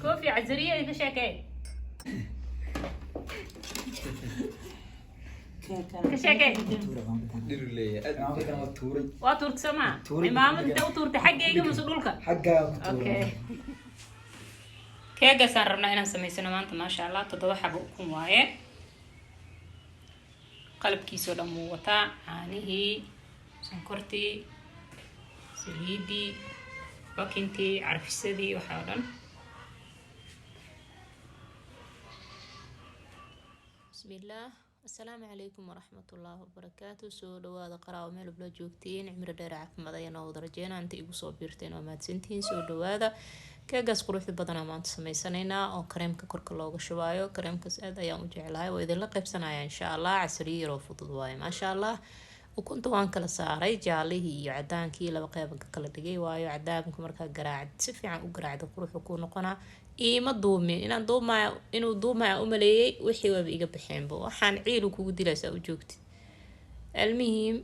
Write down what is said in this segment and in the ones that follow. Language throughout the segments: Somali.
كوفي عزرية كشاكي كشاكي واتورك سما إمام أنت وتورت حقي مسؤولك حقا أوكي كيجا سرنا هنا سميسنا ما أنت ما شاء الله تضوح حقكم وايه قلب كيسو لمو وطا عانيه سنكرتي سليدي وكنتي عرف السدي وحاولا بسم الله السلام عليكم ورحمة الله وبركاته سو دوادا قراءة ميل بلا جوجتين عمر دير عافمد ayana wada rajeena inta igu soo biirteen oo maadsantiin soo dhawaada keegaas quruxda badan maanta sameysanaynaa oo kareemka korka looga shubaayo kareemkaas aad ayaan u jeclahay waa idin la qaybsanayaa insha Allah casriyo yar oo fudud waaye ma sha Allah ukunta waan kala saaray jaalihii iyo cadaankii laba qayb kala dhigay waayo cadaanka marka garaacad si fiican u garaacdo quruxu ku noqona iima duumin inaan duumayo inuu duumayo u maleeyay wixii waba iga baxeenba waxaan ciil kugu dilaysaa u joogtid almuhiim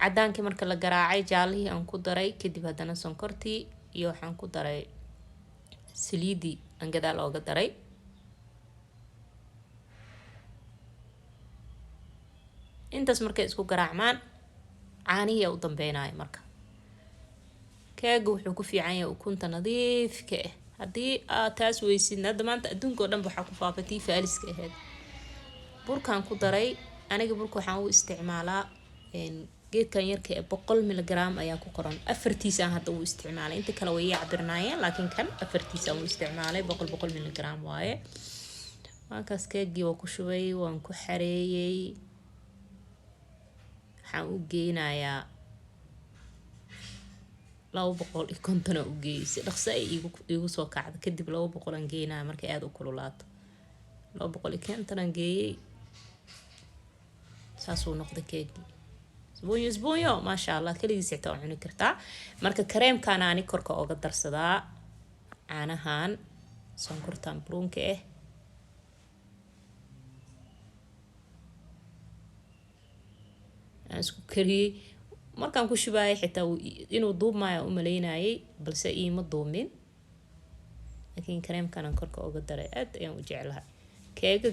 cadaankii marka la garaacay jaalihii aan ku daray kadib haddana sonkortii iyo waxaan ku daray saliidii aan gadaal ooga daray intaas markay isku garaacmaan caanihii u dambeynaya marka keega wuxuu ku fiican yahay ukunta nadiifka ah haddii aad taas weysid hadda maanta adduunka oo dhan waxaa ku faafatay faaliska ahayd burkaan ku daray aniga burka waxaan u isticmaalaa geedkan yarka ee 100 miligram ayaa ku qoran afartiis aan hadda u isticmaalay inta kale way cabirnaayeen laakiin kan afartiis aan u isticmaalay 100 miligram waaye markaas keegii waa ku shubay waan ku xareeyay waxaan u geynayaa 250 u geeyay dhaqso ay igu soo kacdo kadib 200 aan geynaa markay aad u kululaato 250 aan geeyay saasuu noqday keegii isbuunyo ما شاء الله kaligiis xitaa waa cuni kartaa marka kareemkan aan korka uga darsadaa caanahan sonkortan brunka ah aan isku kariyay markaan ku shubaayay xitaa inuu duumayo u maleynayay balse iima duumin laakiin kareemkan aan korka uga daray aad ayaan u jeclahay keega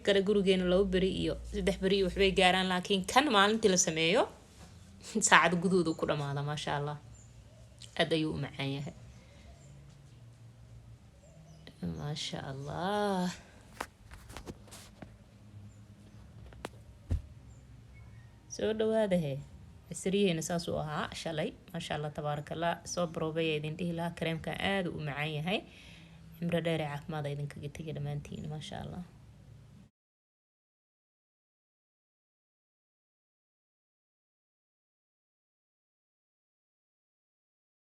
kale gurigeena 2 bari iyo 3 bari waxbay gaaraan laakiin kan maalintii la sameeyo saacad guduud ku dhamaada ma sha Allah aad ayuu u macaan yahay ma sha Allah soo dhawaada casriyeena saas u ahaa shalay ma sha Allah tabarakallah soo broobay idin dhihi lahaa kareemka aad u macaan yahay عمر داري عاف ماذا إذن كجتي لمانتين ما شاء الله